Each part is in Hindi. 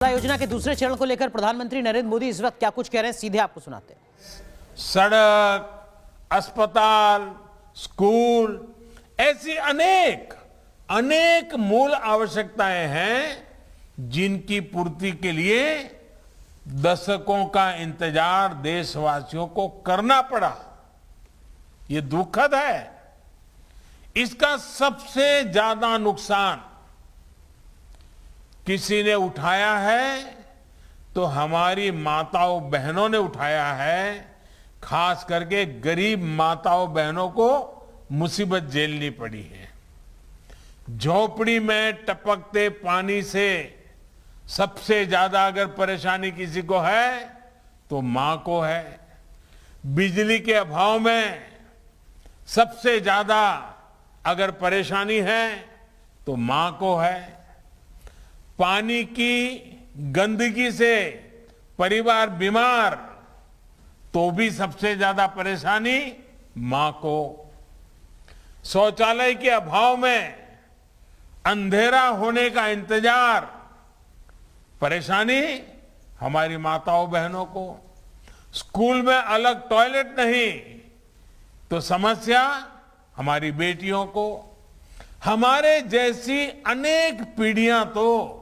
योजना के दूसरे चरण को लेकर प्रधानमंत्री नरेंद्र मोदी इस वक्त क्या कुछ कह रहे हैं, सीधे आपको सुनाते हैं। सड़क, अस्पताल, स्कूल, ऐसी अनेक मूल आवश्यकताएं हैं जिनकी पूर्ति के लिए दशकों का इंतजार देशवासियों को करना पड़ा। ये दुखद है। इसका सबसे ज्यादा नुकसान किसी ने उठाया है तो हमारी माताओं बहनों ने उठाया है। खास करके गरीब माताओं बहनों को मुसीबत झेलनी पड़ी है। झोपड़ी में टपकते पानी से सबसे ज्यादा अगर परेशानी किसी को है तो मां को है। बिजली के अभाव में सबसे ज्यादा अगर परेशानी है तो मां को है। पानी की गंदगी से परिवार बीमार तो भी सबसे ज्यादा परेशानी मां को। शौचालय के अभाव में अंधेरा होने का इंतजार, परेशानी हमारी माताओं बहनों को। स्कूल में अलग टॉयलेट नहीं तो समस्या हमारी बेटियों को। हमारे जैसी अनेक पीढ़ियां तो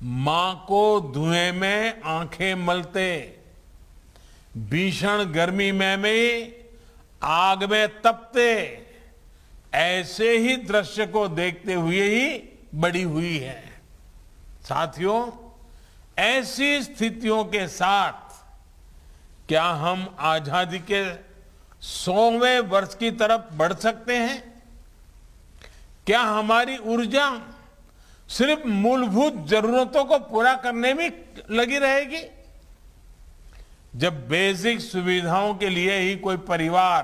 मां को धुएं में आंखें मलते, भीषण गर्मी में भी आग में तपते, ऐसे ही दृश्य को देखते हुए ही बड़ी हुई है। साथियों, ऐसी स्थितियों के साथ क्या हम आजादी के 100वें वर्ष की तरफ बढ़ सकते हैं? क्या हमारी ऊर्जा सिर्फ मूलभूत जरूरतों को पूरा करने में लगी रहेगी? जब बेसिक सुविधाओं के लिए ही कोई परिवार,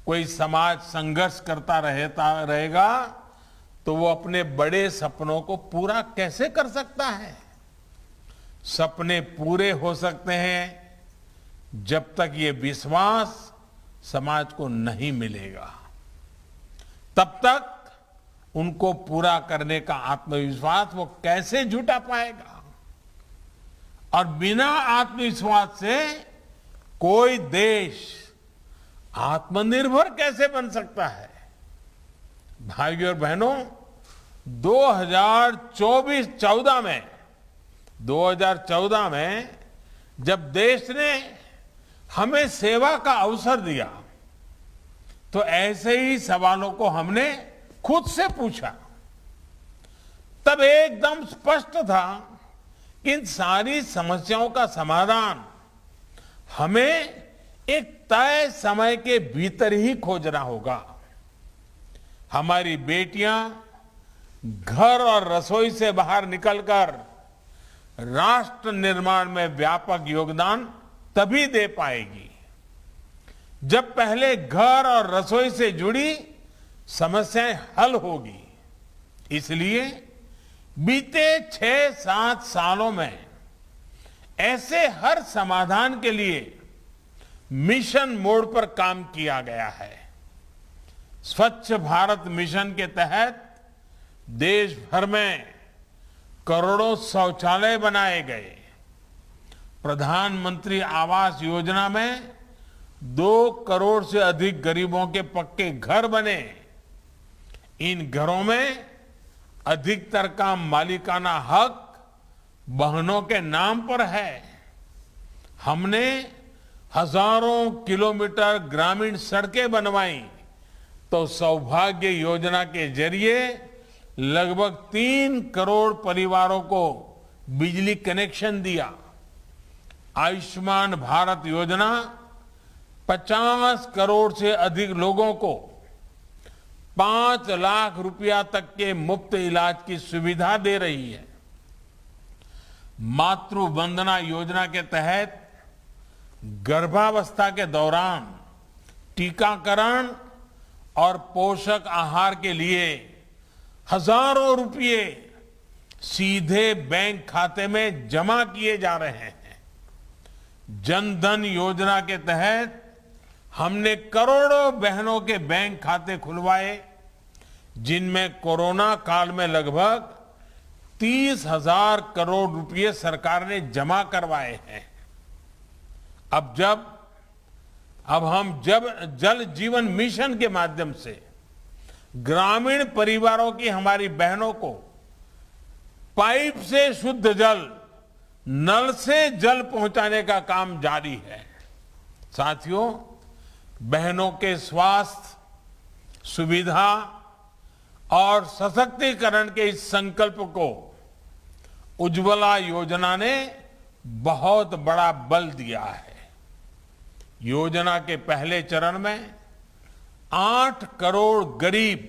कोई समाज संघर्ष करता रहेगा तो वो अपने बड़े सपनों को पूरा कैसे कर सकता है? सपने पूरे हो सकते हैं जब तक ये विश्वास समाज को नहीं मिलेगा। तब तक उनको पूरा करने का आत्मविश्वास वो कैसे जुटा पाएगा? और बिना आत्मविश्वास से कोई देश आत्मनिर्भर कैसे बन सकता है? भाइयों और बहनों, 2014 में जब देश ने हमें सेवा का अवसर दिया तो ऐसे ही सवालों को हमने खुद से पूछा। तब एकदम स्पष्ट था कि इन सारी समस्याओं का समाधान हमें एक तय समय के भीतर ही खोजना होगा। हमारी बेटियां घर और रसोई से बाहर निकलकर राष्ट्र निर्माण में व्यापक योगदान तभी दे पाएगी जब पहले घर और रसोई से जुड़ी समस्याएं हल होगी। इसलिए बीते 6-7 सालों में ऐसे हर समाधान के लिए मिशन मोड पर काम किया गया है। स्वच्छ भारत मिशन के तहत देश भर में करोड़ों शौचालय बनाए गए। प्रधानमंत्री आवास योजना में 2 करोड़ से अधिक गरीबों के पक्के घर बने। इन घरों में अधिकतर का मालिकाना हक बहनों के नाम पर है। हमने हजारों किलोमीटर ग्रामीण सड़कें बनवाई तो सौभाग्य योजना के जरिए लगभग 3 करोड़ परिवारों को बिजली कनेक्शन दिया। आयुष्मान भारत योजना 50 करोड़ से अधिक लोगों को 5 लाख रुपया तक के मुफ्त इलाज की सुविधा दे रही है। मातृ वंदना योजना के तहत गर्भावस्था के दौरान टीकाकरण और पोषक आहार के लिए हजारों रुपये सीधे बैंक खाते में जमा किए जा रहे हैं। जन धन योजना के तहत हमने करोड़ों बहनों के बैंक खाते खुलवाए जिनमें कोरोना काल में लगभग 30,000 करोड़ रुपए सरकार ने जमा करवाए हैं। अब हम जल जीवन मिशन के माध्यम से ग्रामीण परिवारों की हमारी बहनों को पाइप से शुद्ध जल, नल से जल पहुंचाने का काम जारी है। साथियों, बहनों के स्वास्थ्य, सुविधा और सशक्तिकरण के इस संकल्प को उज्ज्वला योजना ने बहुत बड़ा बल दिया है। योजना के पहले चरण में 8 करोड़ गरीब,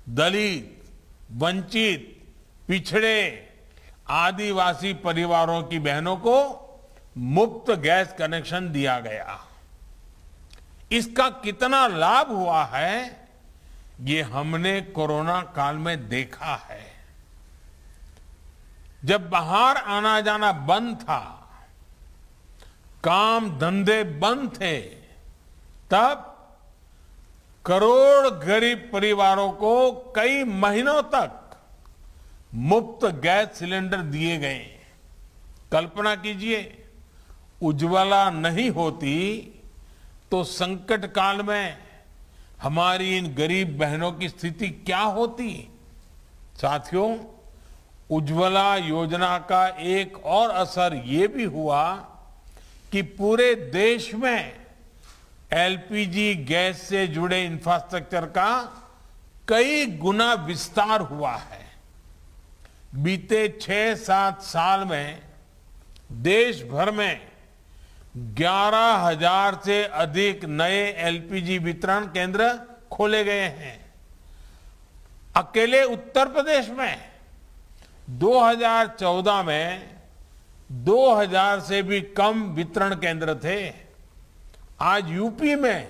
दलित, वंचित, पिछड़े, आदिवासी परिवारों की बहनों को मुफ्त गैस कनेक्शन दिया गया। इसका कितना लाभ हुआ है, ये हमने कोरोना काल में देखा है। जब बाहर आना जाना बंद था, काम धंधे बंद थे, तब करोड़ गरीब परिवारों को कई महीनों तक मुफ्त गैस सिलेंडर दिए गए। कल्पना कीजिए, उज्ज्वला नहीं होती तो संकट काल में हमारी इन गरीब बहनों की स्थिति क्या होती। साथियों, उज्ज्वला योजना का एक और असर ये भी हुआ कि पूरे देश में एलपीजी गैस से जुड़े इंफ्रास्ट्रक्चर का कई गुना विस्तार हुआ है। बीते 6-7 साल में देश भर में 11,000 से अधिक नए एलपीजी वितरण केंद्र खोले गए हैं। अकेले उत्तर प्रदेश में 2014 में 2,000 से भी कम वितरण केंद्र थे। आज यूपी में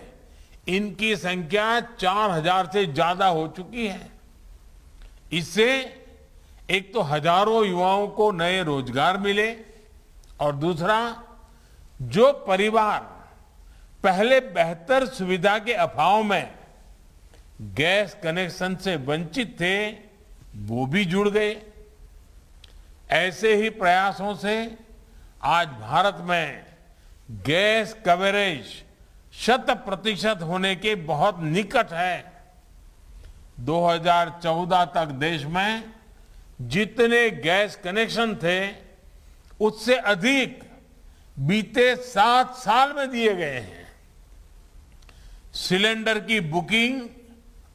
इनकी संख्या 4,000 से ज्यादा हो चुकी है। इससे एक तो हजारों युवाओं को नए रोजगार मिले और दूसरा, जो परिवार पहले बेहतर सुविधा के अभाव में गैस कनेक्शन से वंचित थे, वो भी जुड़ गए। ऐसे ही प्रयासों से आज भारत में गैस कवरेज 100% होने के बहुत निकट है। 2014 तक देश में जितने गैस कनेक्शन थे, उससे अधिक बीते 7 साल में दिए गए हैं। सिलेंडर की बुकिंग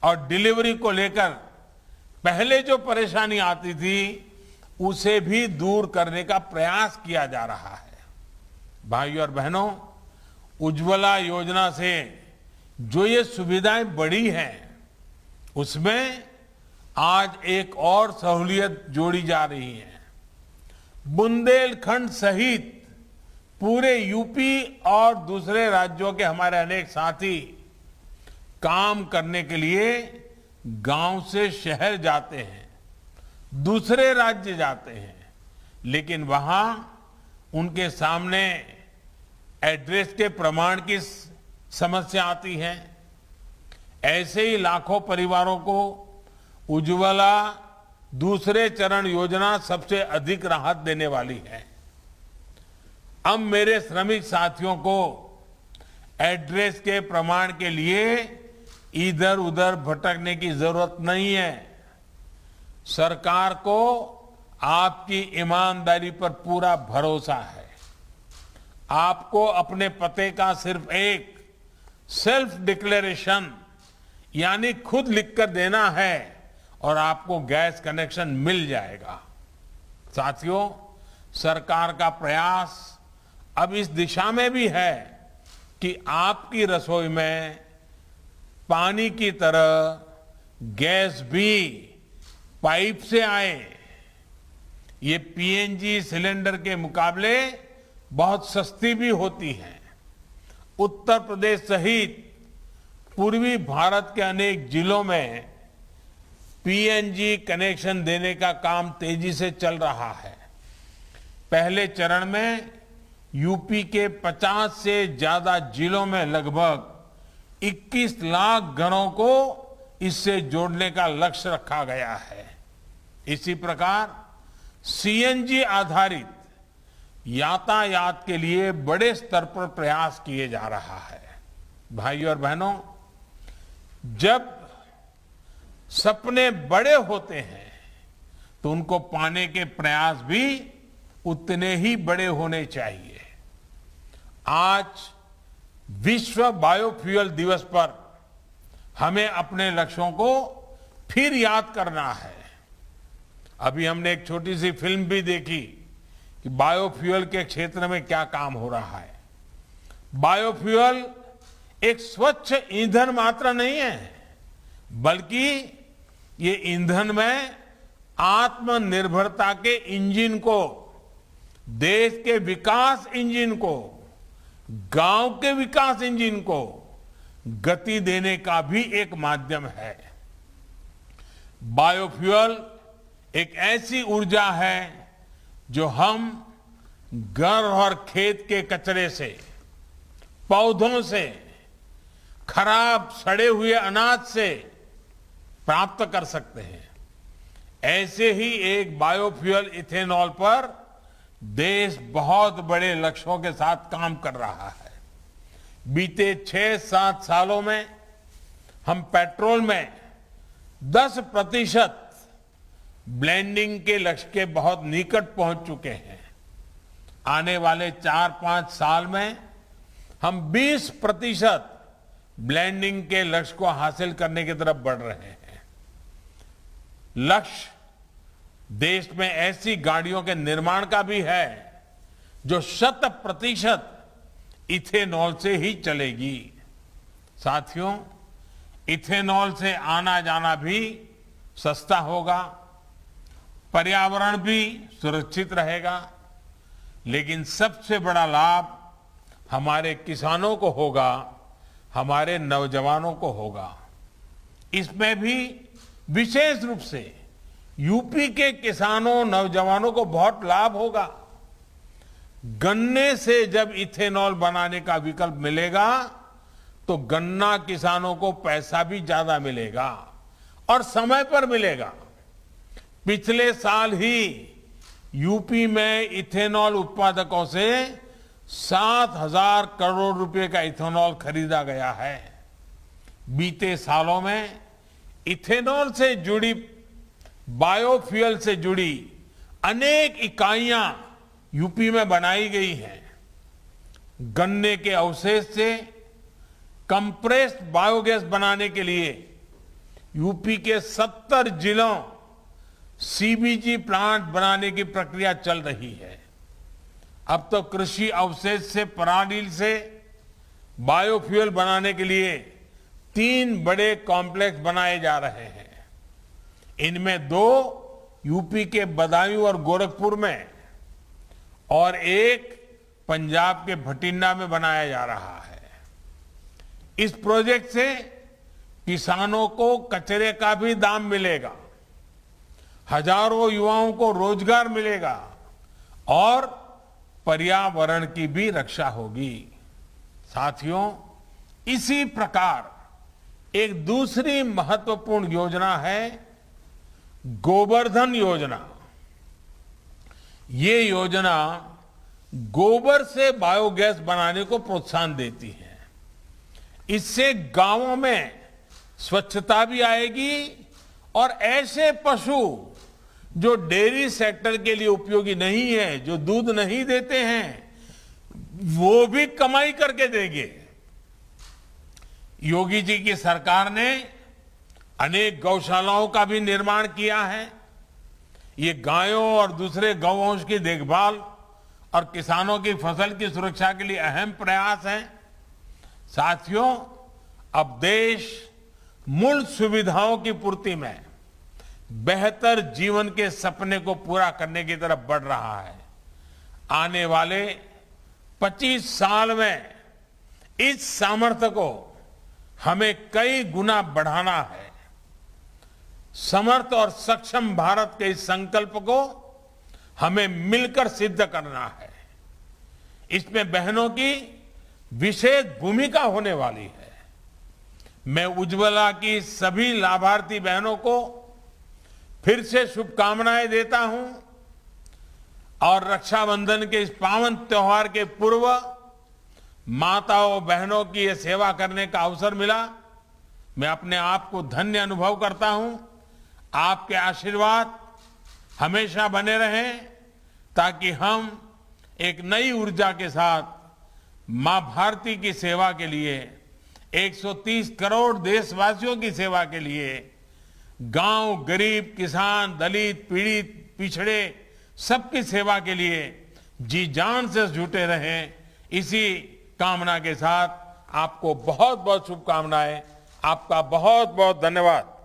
और डिलीवरी को लेकर पहले जो परेशानी आती थी, उसे भी दूर करने का प्रयास किया जा रहा है। भाइयों और बहनों, उज्ज्वला योजना से जो ये सुविधाएं बढ़ी हैं, उसमें आज एक और सहूलियत जोड़ी जा रही है। बुंदेलखंड सहित पूरे यूपी और दूसरे राज्यों के हमारे अनेक साथी काम करने के लिए गांव से शहर जाते हैं, दूसरे राज्य जाते हैं, लेकिन वहां उनके सामने एड्रेस के प्रमाण की समस्या आती है। ऐसे ही लाखों परिवारों को उज्ज्वला दूसरे चरण योजना सबसे अधिक राहत देने वाली है। अब मेरे श्रमिक साथियों को एड्रेस के प्रमाण के लिए इधर उधर भटकने की जरूरत नहीं है। सरकार को आपकी ईमानदारी पर पूरा भरोसा है। आपको अपने पते का सिर्फ एक सेल्फ डिक्लेरेशन यानी खुद लिखकर देना है और आपको गैस कनेक्शन मिल जाएगा। साथियों, सरकार का प्रयास अब इस दिशा में भी है कि आपकी रसोई में पानी की तरह गैस भी पाइप से आए। ये पीएनजी सिलेंडर के मुकाबले बहुत सस्ती भी होती है। उत्तर प्रदेश सहित पूर्वी भारत के अनेक जिलों में पीएनजी कनेक्शन देने का काम तेजी से चल रहा है। पहले चरण में यूपी के 50 से ज्यादा जिलों में लगभग 21 लाख घरों को इससे जोड़ने का लक्ष्य रखा गया है। इसी प्रकार सीएनजी आधारित यातायात के लिए बड़े स्तर पर प्रयास किए जा रहा है। भाइयों और बहनों, जब सपने बड़े होते हैं तो उनको पाने के प्रयास भी उतने ही बड़े होने चाहिए। आज विश्व बायोफ्यूल दिवस पर हमें अपने लक्ष्यों को फिर याद करना है। अभी हमने एक छोटी सी फिल्म भी देखी कि बायोफ्यूल के क्षेत्र में क्या काम हो रहा है। बायोफ्यूल एक स्वच्छ ईंधन मात्र नहीं है, बल्कि ये ईंधन में आत्मनिर्भरता के इंजन को, देश के विकास इंजन को, गांव के विकास इंजन को गति देने का भी एक माध्यम है। बायोफ्यूल एक ऐसी ऊर्जा है जो हम घर और खेत के कचरे से, पौधों से, खराब सड़े हुए अनाज से प्राप्त कर सकते हैं। ऐसे ही एक बायोफ्यूल इथेनॉल पर देश बहुत बड़े लक्ष्यों के साथ काम कर रहा है। बीते 6-7 सालों में हम पेट्रोल में 10% ब्लेंडिंग के लक्ष्य के बहुत निकट पहुंच चुके हैं। आने वाले 4-5 साल में हम 20% ब्लेंडिंग के लक्ष्य को हासिल करने की तरफ बढ़ रहे हैं। लक्ष्य देश में ऐसी गाड़ियों के निर्माण का भी है जो 100% इथेनॉल से ही चलेगी। साथियों, इथेनॉल से आना जाना भी सस्ता होगा, पर्यावरण भी सुरक्षित रहेगा, लेकिन सबसे बड़ा लाभ हमारे किसानों को होगा, हमारे नौजवानों को होगा। इसमें भी विशेष रूप से यूपी के किसानों, नौजवानों को बहुत लाभ होगा। गन्ने से जब इथेनॉल बनाने का विकल्प मिलेगा तो गन्ना किसानों को पैसा भी ज्यादा मिलेगा और समय पर मिलेगा। पिछले साल ही यूपी में इथेनॉल उत्पादकों से 7,000 करोड़ रुपए का इथेनॉल खरीदा गया है। बीते सालों में इथेनॉल से जुड़ी, बायोफ्यूल से जुड़ी अनेक इकाइयां यूपी में बनाई गई हैं। गन्ने के अवशेष से कंप्रेस्ड बायोगैस बनाने के लिए यूपी के 70 जिलों सीबीजी प्लांट बनाने की प्रक्रिया चल रही है। अब तो कृषि अवशेष से, पराली से बायोफ्यूल बनाने के लिए 3 बड़े कॉम्प्लेक्स बनाए जा रहे हैं। इनमें 2 यूपी के बदायूं और गोरखपुर में और एक पंजाब के भटिंडा में बनाया जा रहा है। इस प्रोजेक्ट से किसानों को कचरे का भी दाम मिलेगा, हजारों युवाओं को रोजगार मिलेगा और पर्यावरण की भी रक्षा होगी। साथियों, इसी प्रकार एक दूसरी महत्वपूर्ण योजना है गोबर्धन योजना। ये योजना गोबर से बायोगैस बनाने को प्रोत्साहन देती है। इससे गांवों में स्वच्छता भी आएगी और ऐसे पशु जो डेयरी सेक्टर के लिए उपयोगी नहीं है, जो दूध नहीं देते हैं, वो भी कमाई करके देंगे। योगी जी की सरकार ने अनेक गौशालाओं का भी निर्माण किया है। ये गायों और दूसरे गौवंश की देखभाल और किसानों की फसल की सुरक्षा के लिए अहम प्रयास है। साथियों, अब देश मूल सुविधाओं की पूर्ति में बेहतर जीवन के सपने को पूरा करने की तरफ बढ़ रहा है। आने वाले 25 साल में इस सामर्थ्य को हमें कई गुना बढ़ाना है। समर्थ और सक्षम भारत के इस संकल्प को हमें मिलकर सिद्ध करना है। इसमें बहनों की विशेष भूमिका होने वाली है। मैं उज्ज्वला की सभी लाभार्थी बहनों को फिर से शुभकामनाएं देता हूं और रक्षाबंधन के इस पावन त्योहार के पूर्व माताओं बहनों की ये सेवा करने का अवसर मिला। मैं अपने आप को धन्य अनुभव करता हूं। आपके आशीर्वाद हमेशा बने रहें ताकि हम एक नई ऊर्जा के साथ मां भारती की सेवा के लिए, 130 करोड़ देशवासियों की सेवा के लिए, गांव, गरीब, किसान, दलित, पीड़ित, पिछड़े सबकी सेवा के लिए जी जान से जुटे रहें। इसी कामना के साथ आपको बहुत बहुत शुभकामनाएं। आपका बहुत बहुत धन्यवाद।